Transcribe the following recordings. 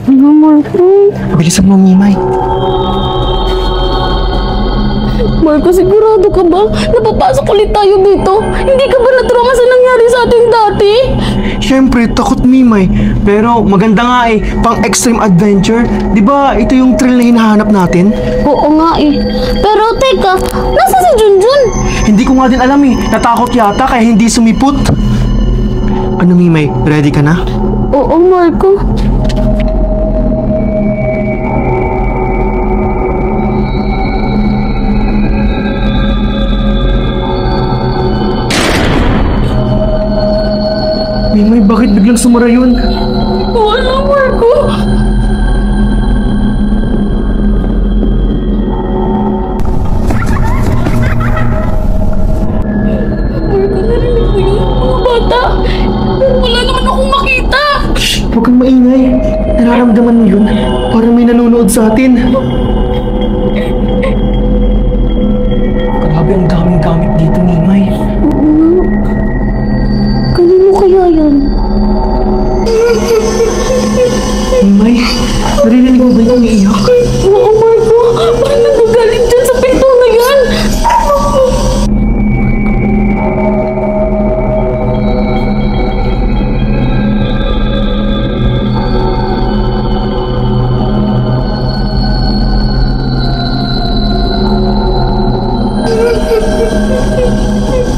Ano, Marco? Bilisan mo, Mimay. Marco, sigurado ka ba? Napapasok ulit tayo dito? Hindi ka ba natrauma sa nangyari sa atin dati? Siyempre, takot, Mimay. Pero maganda nga eh, pang extreme adventure. Di ba ito yung thrill na hinahanap natin? Oo nga eh. Pero teka, nasa si Junjun? Hindi ko nga din alam eh. Natakot yata kaya hindi sumipot. Ano, Mimay? Ready ka na? Oo, Marco. Mimay, bakit biglang sumara yun? Wala, Marco. Marco, narinig mo yun, mga bata? Wala naman akong makita. Shh! Huwag kang maingay. Nararamdaman mo yun. Parang may nanonood sa atin. Grabe, ang daming gamit dito, Mimay. Kanino kaya yan? Mimay, narinig mo ba yung umiiyak? Oo, Marco. Parang nagagalit dyan sa pinto na yan.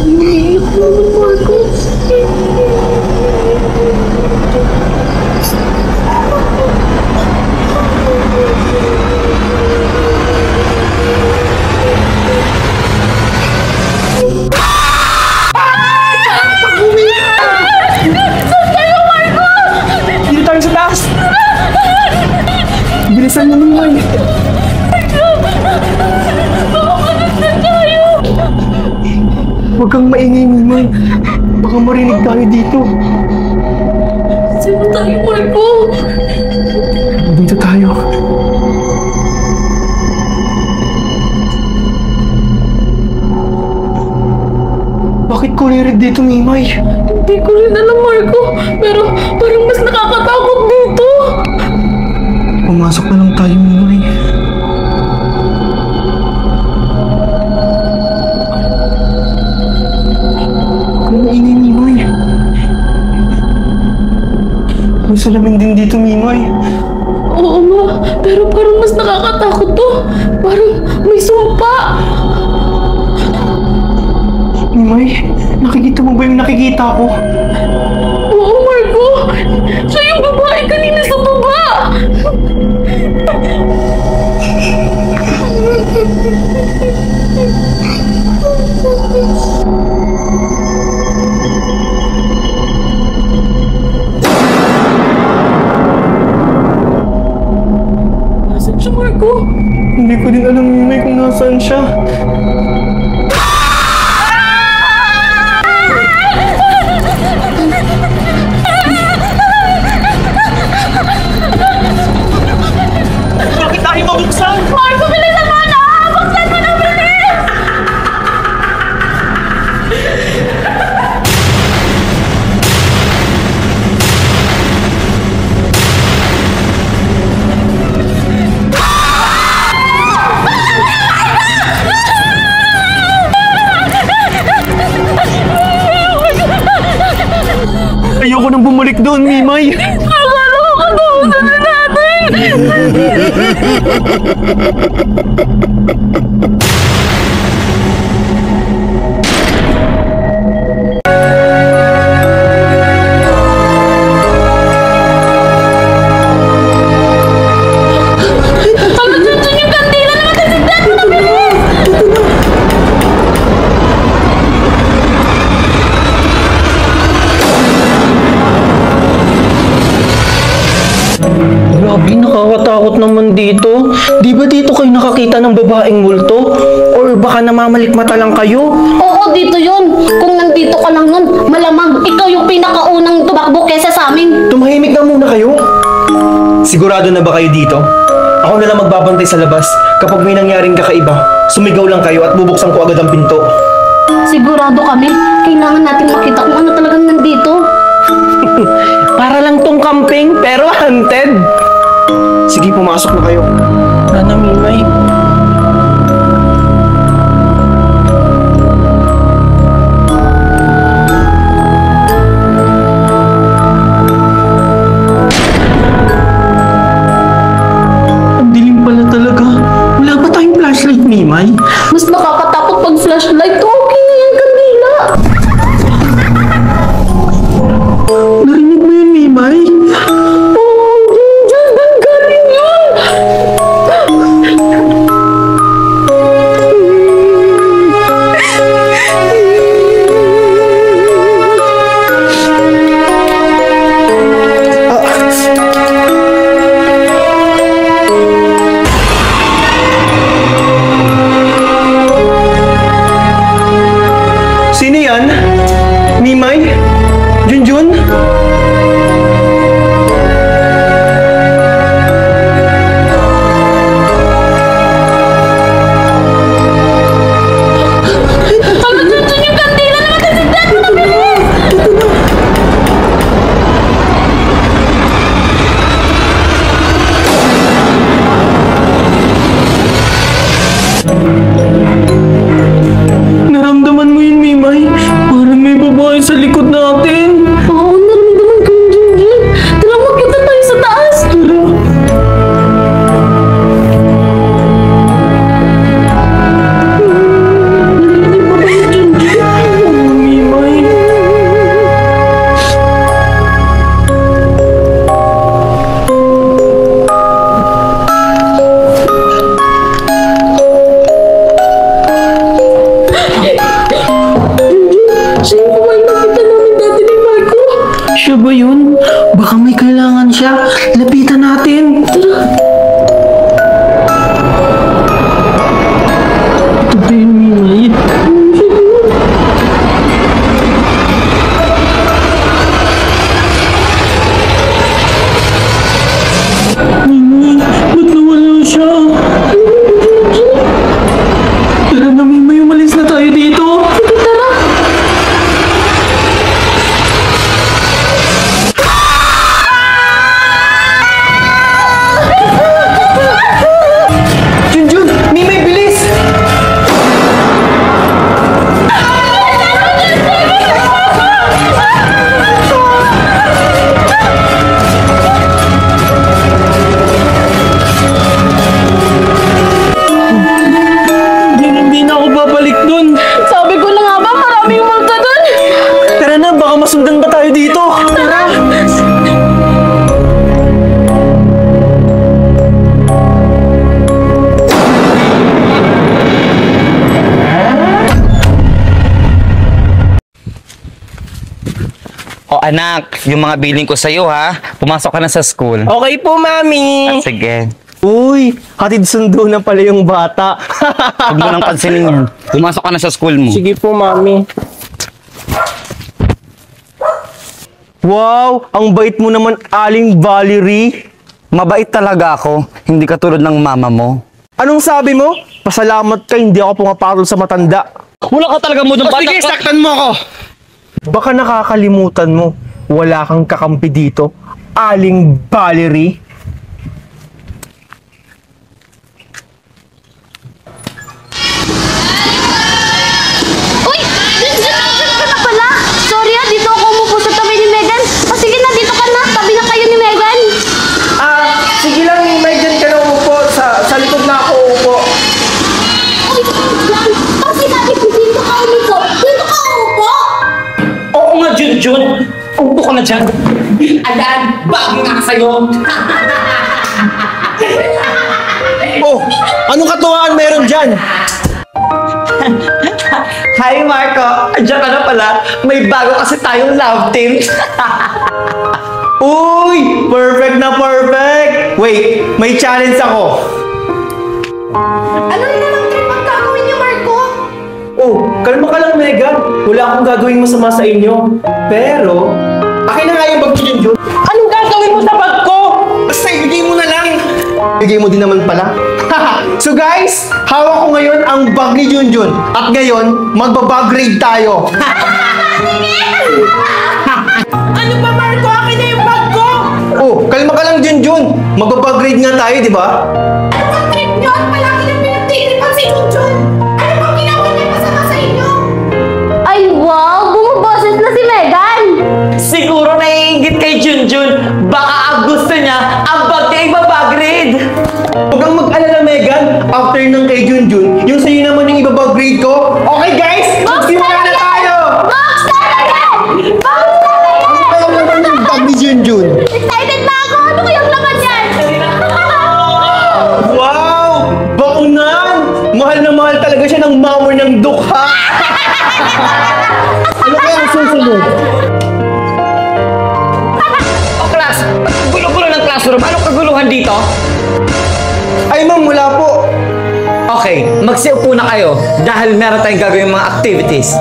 Umiiyak naman, Marco. Dito tayo sa taas! Bilisan mo, Mimay. Huwag kang maingay, Mimay. Baka marinig tayo dito. Sino tayo, Marco? Dito tayo. Bakit kulirig dito, Mimay? Hindi ko rin alam, Marco. Pero parang mas nakakatakot dito. Pumasok na lang tayo, Mimay. Huwag kang maingay, Mimay. May salamin din dito, Mimay. Oo nga, pero parang mas nakakatakot to. Parang may sumpa. Mimay, nakikita mo ba yung nakikita ko? Oo, Marco. Siya yung babae kanina sa baba. Nasaan siya, Marco? Hindi ko din alam, Mimay, kung nasaan siya. Bakit tayo mabuksan? Marco, bilisan mo na! Buksan mo na, bilis! Ayoko nang bumalik doon, Mimay. Akala ko katapusan na natin! Pagod dyan yung kandila naman! Tasigdan mo na, bilis! Grabe, nakakatakot naman dito. Di ba dito kayo nakakita ng babaeng multo? Or baka namamalikmata lang kayo? Oo, dito yun. Kung nandito ka lang nun, malamang ikaw yung pinakaunang tumakbo kesa sa amin. Tumahimik na muna kayo. Sigurado na ba kayo dito? Ako na lang magbabantay sa labas. Kapag may nangyaring kakaiba, sumigaw lang kayo at bubuksan ko agad ang pinto. Sigurado kami, kailangan natin makita kung ano talagang nandito. Para lang tong camping, pero haunted. Sige, pumasok na kayo. Ano, Mimay? Ang dilim pala talaga. Wala ba tayong flashlight, Mimay? Mas nakakatakot pag flashlight. Okay na yan, Kandila. Narinig mo yun, Mimay? Oh, Junjun, ang galing yun. Sino yan? Mimay? Junjun? Ano, Junjun, yung Kandila naman kasi dyan mo na bilis. Naramdaman mo yun, Mimay? Parang may babae sa likod natin. Oo, naramdaman ko yung Junjun. Tara, magkita tayo sa taas. Tara. Narinig mo ba yung Junjun? Oo, Mimay. Siya yung kumain nakita namin dati ni Marco. Siya ba yun? Baka may kailangan siya. Lapitan natin. Tara. Ito ba yun, Mimay? Mimay, ba't nawala siya? Tara na, Mimay. Umalis na tayo dito. Sige, tara. Junjun! Mimay, bilis! Hindi na ako babalik dun. Sabi ko na nga ba, maraming multa dun. Tara na, baka masundan pa tayo dito. Tara. O anak, yung mga billing ko sa'yo ha. Pumasok ka na sa school. Okay po, Mami. Sige. Uy, hatid sundo na pala yung bata. Huwag mo nang pansinin yun. Pumasok ka na sa school mo. Sige po, Mami. Wow, ang bait mo naman, Aling Valerie. Mabait talaga ako. Hindi katulad ng mama mo. Anong sabi mo? Pasalamat ka, hindi ako pumapatol sa matanda. Wala ka talaga mo ng bata. Sige, saktan mo ako! Baka nakakalimutan mo, wala kang kakampi dito, Aling Valerie. Uy! Junjun ka na pala. Sorry dito ako umupo sa tabi ni Megan. Sige na, dito ka na. Tabi na kayo ni Megan. Sige lang, Mimay, dyan ka na upo. Sa likod na ako upo. Uy, Jan, pag sinabi ko dito ka umupo, dito ka umupo. Oo nga, Junjun. Upo ka na dyan. Ayan, bago nga sa'yo. Oh, anong katuwaan meron dyan? Hi, Marco. Andiyan ka na pala. May bago kasi tayong love team. Uy, perfect na perfect. Wait, may challenge ako. Ano rin naman trip ang gagawin niyo, Marco? Oh, kalma ka lang, Megan. Wala akong gagawing masama sa inyo. Pero, akin na nga yung bag ni Junjun. Anong gagawin mo sa bag ko? Basta ibigay mo na lang. Bigay mo din naman pala. So guys, hawak ko ngayon ang bag ni Junjun. At ngayon, magbabag raid tayo. Ano ba, Marco? Akin na yung bag ko! Oh, kalma ka lang, Junjun. Magbabagrade nga tayo, di ba? Ano bang trip nyo? Palagi na pinagtitripan si Junjun. Ano bang ginawa niya masama sa inyo? Ay, wow! Bumuboses na si Megan! Siguro naiingit kay Junjun. Baka ang gusto niya, ang bag niya ibabagrade. Huwag kang mag-alala, Megan. After ng kay Junjun, yung sa'yo naman yung ibabag-grade ko. Okay, guys? Magsimula na tayo! Box talaga! Box talaga! Ang naman ng bag ni Junjun. Excited na ako! Ano kayang laman yan? Wow! Baunan! Mahal na mahal talaga siya ng mamo ng dukha. Ano kaya ang susunod? O class, gulo-gulo ng classroom. Anong kaguluhan dito? Ay, ma'am, wala po. Okay, magsiupo na kayo dahil meron tayong gagawin mga activities.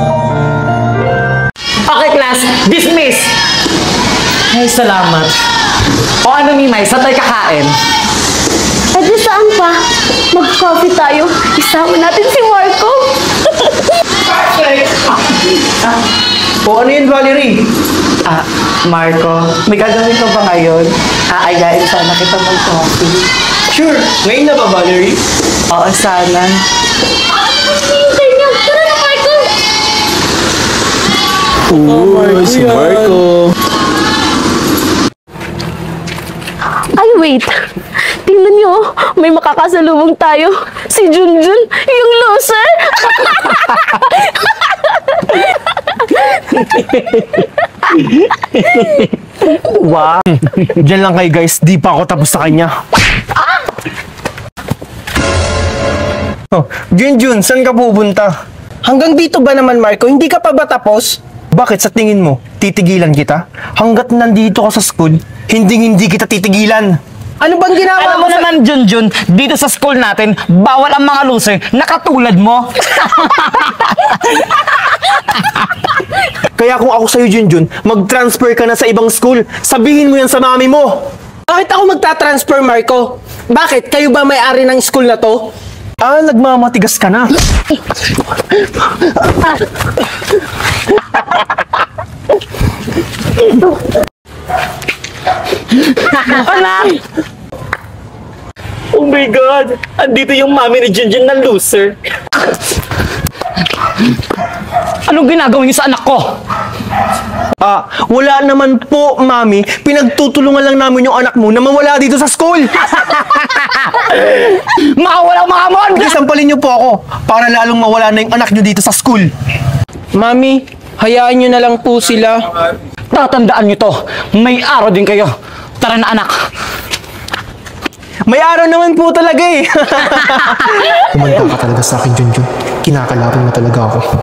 Okay, class, dismiss! Ay, salamat. O ano, Mimay, saan tayo kakain? Eh di saan pa? Mag-coffee tayo. Isama natin si Marco. O ano yun, Valerie? Marco, may gagawin ka ba ngayon? Aayain sana kita mag-coffee. Sure. Ngayon na ba, Valerie? Oo, sana. Hintay niyo. Tara na, Marco. Si Marco. Ay, wait. Tingnan niyo. May makakasalubong tayo. Si Junjun, yung loser. Wow. Diyan lang kayo, guys. Di pa ako tapos sa kanya. Oh, Junjun, saan ka pupunta? Hanggang dito ba naman, Marco? Hindi ka pa ba tapos? Bakit sa tingin mo, titigilan kita? Hanggat nandito ka sa school, hindi kita titigilan. Ano bang ginawa Alam mo mo sa... naman, Junjun, dito sa school natin, bawal ang mga loser na katulad mo. Kaya kung ako sa'yo, Junjun, mag-transfer ka na sa ibang school. Sabihin mo yan sa mami mo. Bakit ako magta-transfer, Marco? Bakit? Kayo ba may-ari ng school na to? Ah, nagmamatigas ka na. Anak! Oh my God! Andito yung mami ni Junjun na loser. Anong ginagawa niyo sa anak ko? Ah, wala naman po, mami. Pinagtutulungan lang namin yung anak mo na mawala dito sa school. Makawalang mga mon! Please, sampalin niyo po ako para lalong mawala na yung anak niyo dito sa school. Mami, hayaan nyo na lang po sila. Tatandaan niyo to, may araw din kayo. Tara na, anak. May araw naman po talaga eh. Kumanda ka talaga sa akin, Junjun. Kinakalaban mo talaga ako.